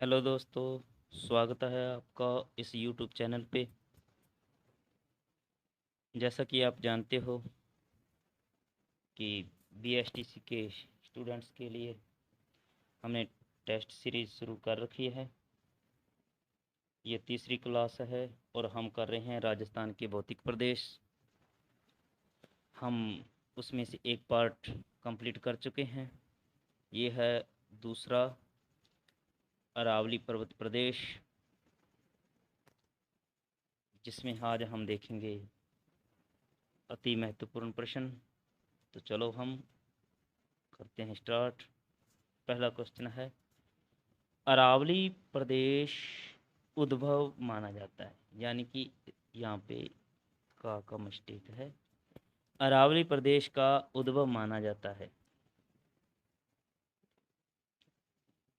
Hello दोस्तों, स्वागत है आपका इस यूट्यूब चैनल पे। जैसा कि आप जानते हो कि बीएसटीसी के स्टूडेंट्स के लिए हमने टेस्ट सीरीज़ शुरू कर रखी है। ये तीसरी क्लास है और हम कर रहे हैं राजस्थान के भौतिक प्रदेश। हम उसमें से एक पार्ट कंप्लीट कर चुके हैं। ये है दूसरा, अरावली पर्वत प्रदेश, जिसमें आज हम देखेंगे अति महत्वपूर्ण प्रश्न। तो चलो हम करते हैं स्टार्ट। पहला क्वेश्चन है, अरावली प्रदेश उद्भव माना जाता है, यानी कि यहाँ पे का मिस्टेक है। अरावली प्रदेश का उद्भव माना जाता है।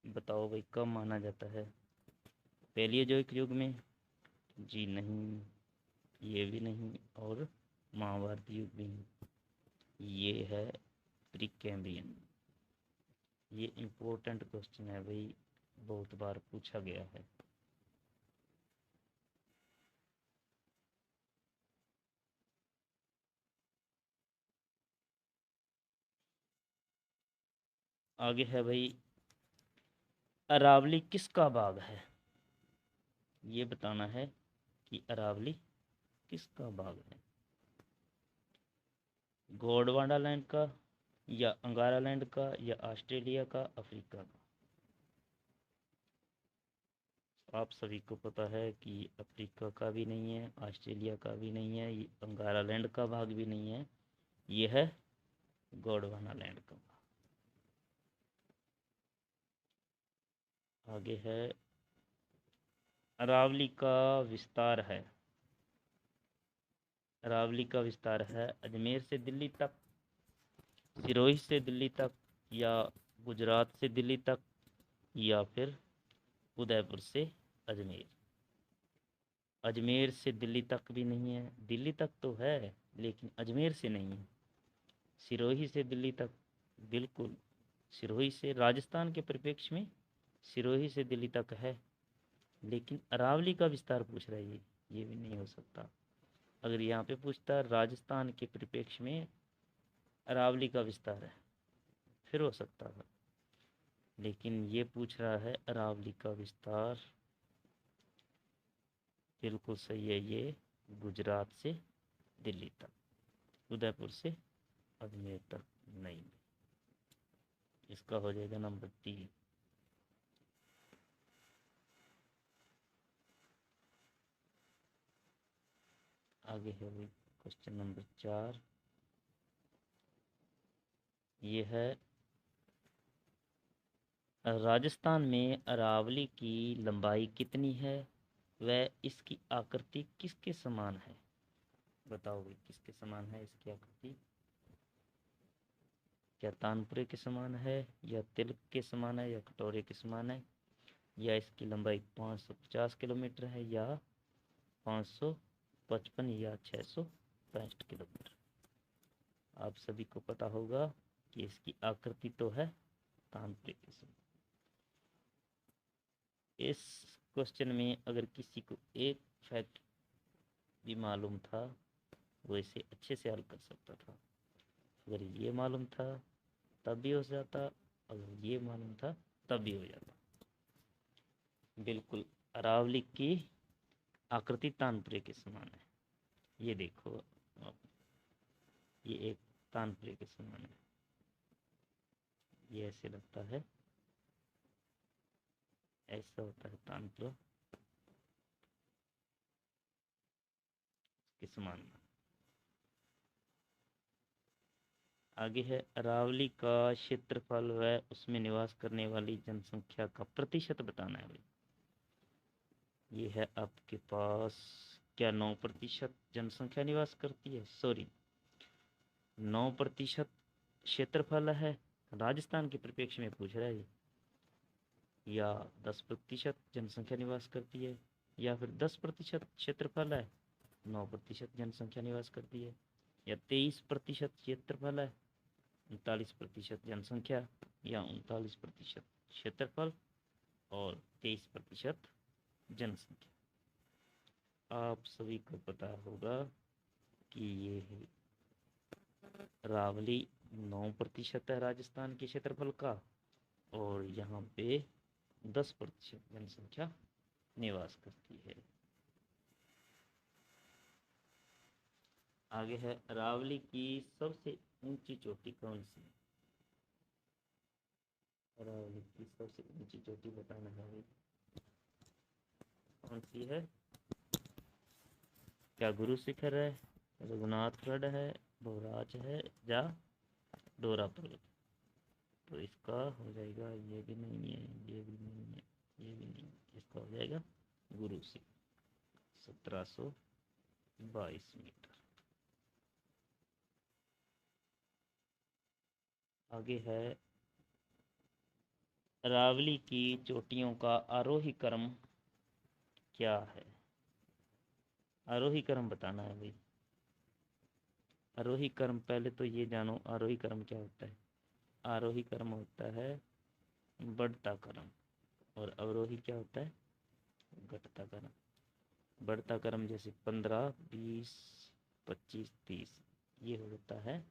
बताओ भाई, कब माना जाता है? पैलियोजोइक युग में? जी नहीं, ये भी नहीं, और महाभारत युग भी नहीं। ये है प्रीकैम्ब्रियन। ये इम्पोर्टेंट क्वेश्चन है भाई, बहुत बार पूछा गया है। आगे है भाई, अरावली किसका भाग है? ये बताना है कि अरावली किसका भाग है। गोंडवाना लैंड का, या अंगारा लैंड का, या ऑस्ट्रेलिया का, अफ्रीका का? आप सभी को पता है कि अफ्रीका का भी नहीं है, ऑस्ट्रेलिया का भी नहीं है, ये अंगारा लैंड का भाग भी नहीं है। ये है गोंडवाना लैंड का भाग। आगे है, अरावली का विस्तार है। अरावली का विस्तार है अजमेर से दिल्ली तक, सिरोही से दिल्ली तक, या गुजरात से दिल्ली तक, या फिर उदयपुर से अजमेर। अजमेर से दिल्ली तक भी नहीं है, दिल्ली तक तो है लेकिन अजमेर से नहीं है। सिरोही से दिल्ली तक, बिल्कुल। सिरोही से, राजस्थान के परिप्रेक्ष्य में सिरोही से दिल्ली तक है, लेकिन अरावली का विस्तार पूछ रहा है ये भी नहीं हो सकता। अगर यहाँ पे पूछता राजस्थान के परिप्रेक्ष्य में अरावली का विस्तार है, फिर हो सकता था, लेकिन ये पूछ रहा है अरावली का विस्तार। बिल्कुल सही है ये, गुजरात से दिल्ली तक, उदयपुर से अजमेर तक नहीं। इसका हो जाएगा नंबर 3। आगे है भाई क्वेश्चन नंबर 4। ये है, राजस्थान में अरावली की लंबाई कितनी है, वह इसकी आकृति किसके समान है? बताओ भाई, किसके समान है इसकी आकृति? क्या तानपुरे के समान है, या तिलक के समान है, या कटोरे के समान है, या इसकी लंबाई 550 किलोमीटर है, या 555, या 665 किलोमीटर? आप सभी को पता होगा कि इसकी आकृति तो है तानपुरे के समान। इस क्वेश्चन में अगर किसी को एक फैक्ट भी मालूम था, वो इसे अच्छे से हल कर सकता था। अगर ये मालूम था तब भी हो जाता, अगर ये मालूम था तब भी हो जाता। बिल्कुल, अरावली की आकृति तानपुरे के समान है। ये देखो आप, ये एक तानपुरे के समान है। ये ऐसे लगता है, ऐसा होता है तानपुरा के समान। आगे है, अरावली का क्षेत्रफल व उसमें निवास करने वाली जनसंख्या का प्रतिशत बताना है भाई। ये है आपके पास, क्या 9% जनसंख्या निवास करती है? सॉरी, 9% क्षेत्रफल है, राजस्थान के परिप्रेक्ष्य में पूछ रहा है ये। या 10% जनसंख्या निवास करती है, या फिर 10% क्षेत्रफल है, 9% जनसंख्या निवास करती है, या 23% क्षेत्रफल है, 39% जनसंख्या, या 39% क्षेत्रफल, और 23% जनसंख्या। आप सभी को पता होगा कि ये है रावली 9% है राजस्थान के क्षेत्रफल का, और यहाँ पे 10% जनसंख्या निवास करती है। आगे है रावली की सबसे ऊंची चोटी कौन सी? रावली की सबसे ऊंची चोटी बताना है, कौन सी है? क्या गुरु शिखर है, रघुनाथगढ़ है, भवराज है या डोरा पर्वत? तो इसका हो जाएगा, ये भी नहीं है, ये भी नहीं है, ये भी नहीं है, इसका हो जाएगा गुरु शिखर 1722 मीटर। आगे है रावली की चोटियों का आरोही क्रम क्या है? आरोही क्रम बताना है भाई। आरोही क्रम, पहले तो ये जानो आरोही क्रम क्या होता है। आरोही क्रम होता है बढ़ता क्रम, और अवरोही क्या होता है? घटता क्रम। बढ़ता क्रम जैसे 15, 20, 25, 30, ये होता है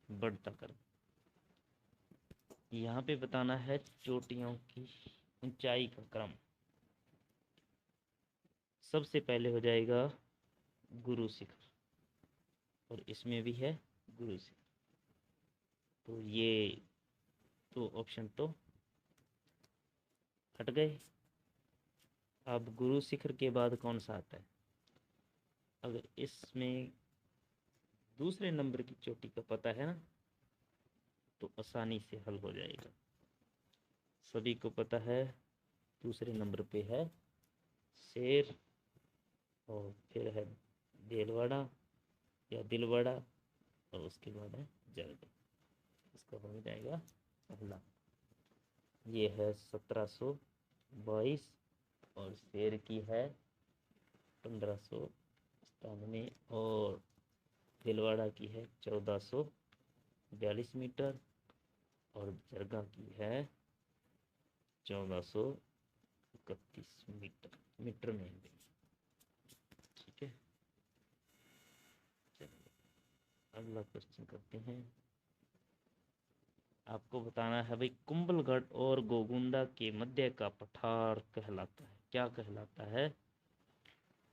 बढ़ता क्रम। यहाँ पे बताना है चोटियों की ऊंचाई का क्रम। सबसे पहले हो जाएगा गुरु शिखर, और इसमें भी है गुरु शिखर, तो ये तो ऑप्शन तो हट गए। अब गुरु शिखर के बाद कौन सा आता है? अगर इसमें दूसरे नंबर की चोटी का पता है ना, तो आसानी से हल हो जाएगा। सभी को पता है दूसरे नंबर पे है शेर, और फिर है देलवाड़ा या दिलवाड़ा, और उसके बाद है जरगा। इसका हो जाएगा पहला। ये है 1722, और शेर की है 1597, और दिलवाड़ा की है 1442 मीटर, और जरगा की है 1431 मीटर। मीटर में है। ठीक है, चलिए अगला क्वेश्चन करते हैं। आपको बताना है भाई, कुंभलगढ़ और गोगुंडा के मध्य का पठार कहलाता है, क्या कहलाता है?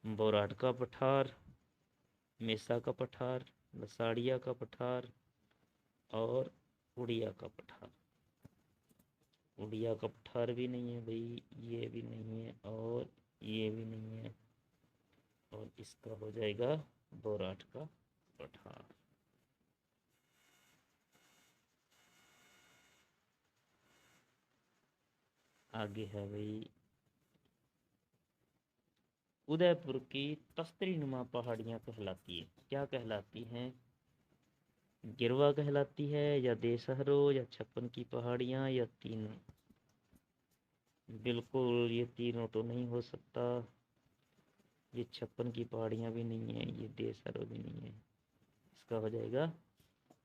बोराट का पठार, मेसा का पठार, लसाड़िया का पठार, और उड़िया का पठार। उड़िया का पठार भी नहीं है भाई, ये भी नहीं है, और ये भी नहीं है, और इसका हो जाएगा बोराट का पठार। आगे है भाई, उदयपुर की तस्तरी नुमा पहाड़ियाँ कहलाती है, क्या कहलाती हैं? गिरवा कहलाती है, या देशहरो, या छप्पन की पहाड़ियाँ, या तीनों? बिल्कुल, ये तीनों तो नहीं हो सकता। ये छप्पन की पहाड़ियाँ भी नहीं है, ये देशहरो भी नहीं है। इसका हो जाएगा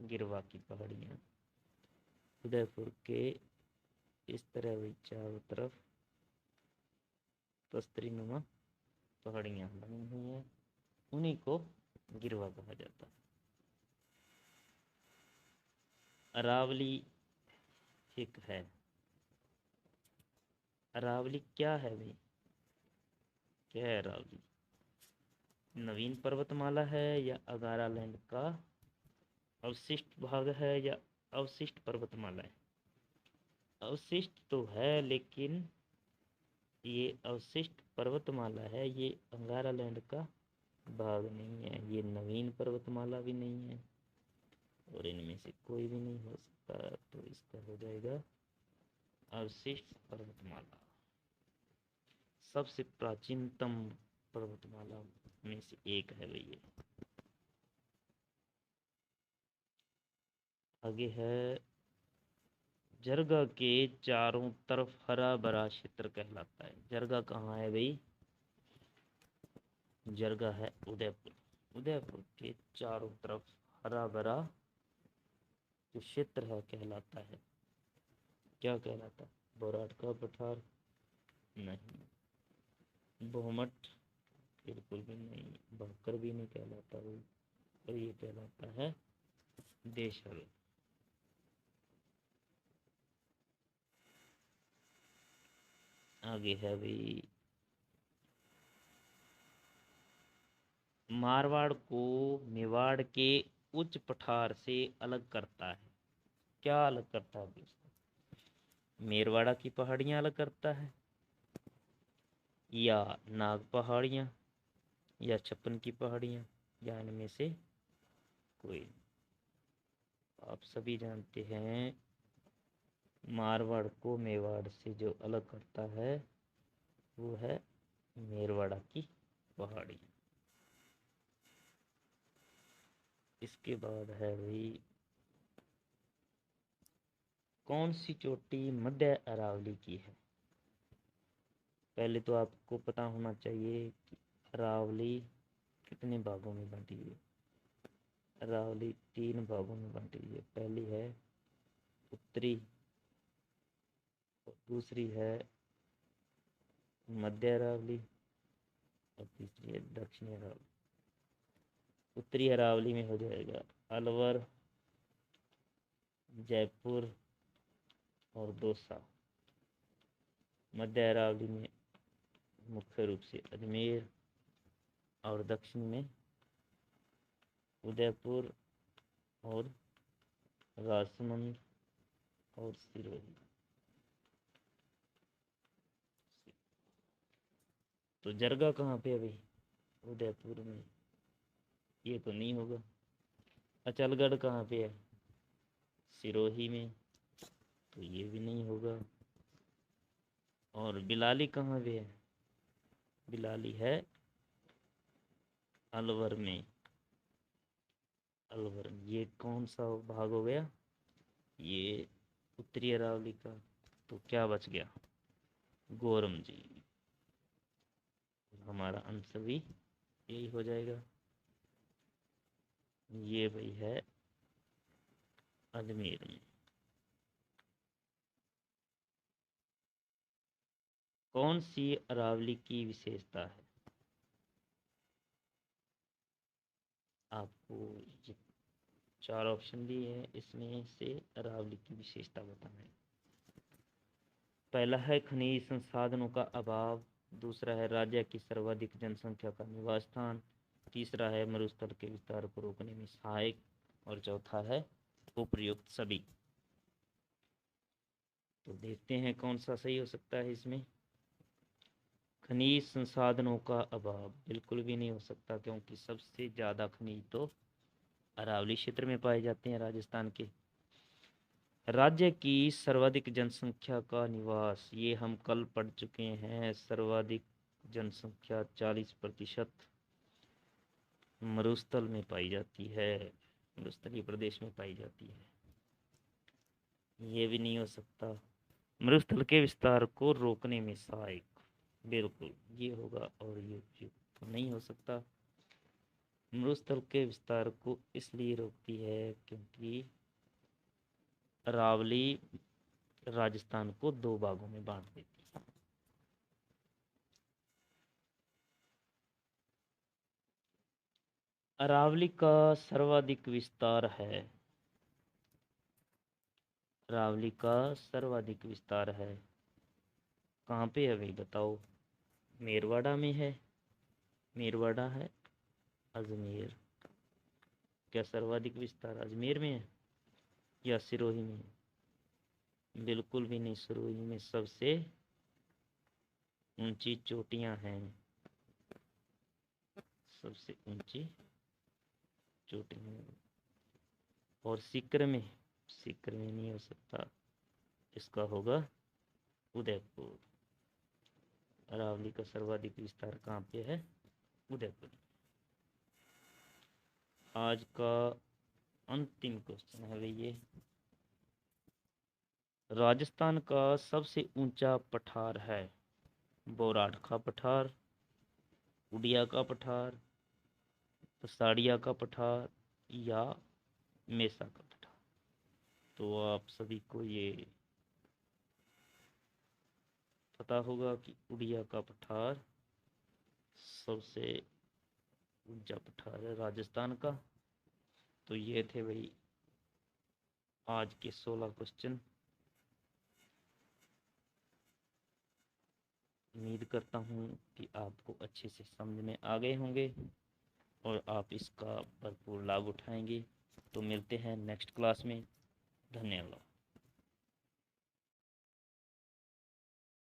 गिरवा की पहाड़ियाँ। उदयपुर के इस तरह भी चारों तरफ तस्तरी नुमा पहाड़ियाँ बनी हुई हैं, उन्हीं को गिरवा कहा जाता है। अरावली एक है, अरावली क्या है भाई? क्या है अरावली? नवीन पर्वतमाला है, या अगारालैंड का अवशिष्ट भाग है, या अवशिष्ट पर्वतमाला है? अवशिष्ट तो है, लेकिन ये अवशिष्ट पर्वतमाला है, ये अंगारालैंड का भाग नहीं है, ये नवीन पर्वतमाला भी नहीं है, और इनमें से कोई भी नहीं हो सकता। तो इसका हो जाएगा अवशिष्ट पर्वतमाला। सबसे प्राचीनतम पर्वतमाला में से एक है भैया। आगे है, जरगा के चारों तरफ हरा भरा क्षेत्र कहलाता है, जरगा कहाँ है भाई? जरगा है उदयपुर। उदयपुर के चारों तरफ हरा भरा जो क्षेत्र है कहलाता है, क्या कहलाता है? बोराट का पठार, नहीं। बहुमठ बिल्कुल भी नहीं। भाकर भी नहीं कहलाता वो, और ये कहलाता है देशल। आगे है भाई, मारवाड़ को मेवाड़ के उच्च पठार से अलग करता है। क्या अलग करता है दोस्तों? मेरवाड़ा की पहाड़ियां अलग करता है, या नाग पहाड़ियां, या छप्पन की पहाड़ियां, या इनमें से कोई। आप सभी जानते हैं मारवाड़ को मेवाड़ से जो अलग करता है वो है मेरवाड़ा की पहाड़ी। इसके बाद है भाई, कौन सी चोटी मध्य अरावली की है? पहले तो आपको पता होना चाहिए कि अरावली कितने भागों में बंटी हुई है। अरावली 3 भागों में बंटी हुई है। पहली है उत्तरी, और दूसरी है मध्य अरावली, और तीसरी है दक्षिणी अरावली। उत्तरी अरावली में हो जाएगा अलवर, जयपुर और दौसा। मध्य अरावली में मुख्य रूप से अजमेर, और दक्षिण में उदयपुर और राजसमंद और सिरोही। तो जरगा कहाँ पे है भाई? उदयपुर में, ये तो नहीं होगा। अचलगढ़ कहाँ पे है? सिरोही में, तो ये भी नहीं होगा। और बिलाली कहाँ पे है? बिलाली है अलवर में। अलवर, ये कौन सा भाग हो गया? ये उत्तरी अरावली का। तो क्या बच गया? गोरम जी। हमारा आंसर भी यही हो जाएगा। ये भाई है अजमेर में। कौन सी अरावली की विशेषता है? आपको ये 4 ऑप्शन दिए हैं, इसमें से अरावली की विशेषता बताना है। पहला है खनिज संसाधनों का अभाव, दूसरा है राज्य की सर्वाधिक जनसंख्या का निवास स्थान, तीसरा है मरुस्थल के विस्तार को रोकने में सहायक, और चौथा है उपर्युक्त सभी। तो देखते हैं कौन सा सही हो सकता है इसमें। खनिज संसाधनों का अभाव बिल्कुल भी नहीं हो सकता, क्योंकि सबसे ज़्यादा खनिज तो अरावली क्षेत्र में पाए जाते हैं राजस्थान के। राज्य की सर्वाधिक जनसंख्या का निवास, ये हम कल पढ़ चुके हैं। सर्वाधिक जनसंख्या 40% मरुस्थल में पाई जाती है, मरुस्थलीय प्रदेश में पाई जाती है। ये भी नहीं हो सकता। मरुस्थल के विस्तार को रोकने में सहायक, बिल्कुल ये होगा, और ये तो नहीं हो सकता। मरुस्थल के विस्तार को इसलिए रोकती है क्योंकि अरावली राजस्थान को 2 भागों में बांट देती है। अरावली का सर्वाधिक विस्तार है, अरावली का सर्वाधिक विस्तार है कहाँ पे है भाई बताओ? मेरवाड़ा में है, मेरवाड़ा है, अजमेर। क्या सर्वाधिक विस्तार अजमेर में है या सिरोही में है? बिल्कुल भी नहीं, सिरोही में सबसे ऊंची चोटियां हैं, सबसे ऊंची चोटियां। और सीकर में, सीकर में नहीं हो सकता, इसका होगा उदयपुर। अरावली का सर्वाधिक विस्तार कहाँ पे है? उदयपुर। आज का अंतिम क्वेश्चन है भाई ये, राजस्थान का सबसे ऊंचा पठार है? बोराठ का पठार, उड़िया का पठार, पसाड़िया का पठार, या मेसा का पठार? तो आप सभी को ये पता होगा कि उड़िया का पठार सबसे ऊंचा पठार है राजस्थान का। तो ये थे भाई आज के 16 क्वेश्चन। उम्मीद करता हूँ कि आपको अच्छे से समझ में आ गए होंगे और आप इसका भरपूर लाभ उठाएंगे। तो मिलते हैं नेक्स्ट क्लास में। धन्यवाद।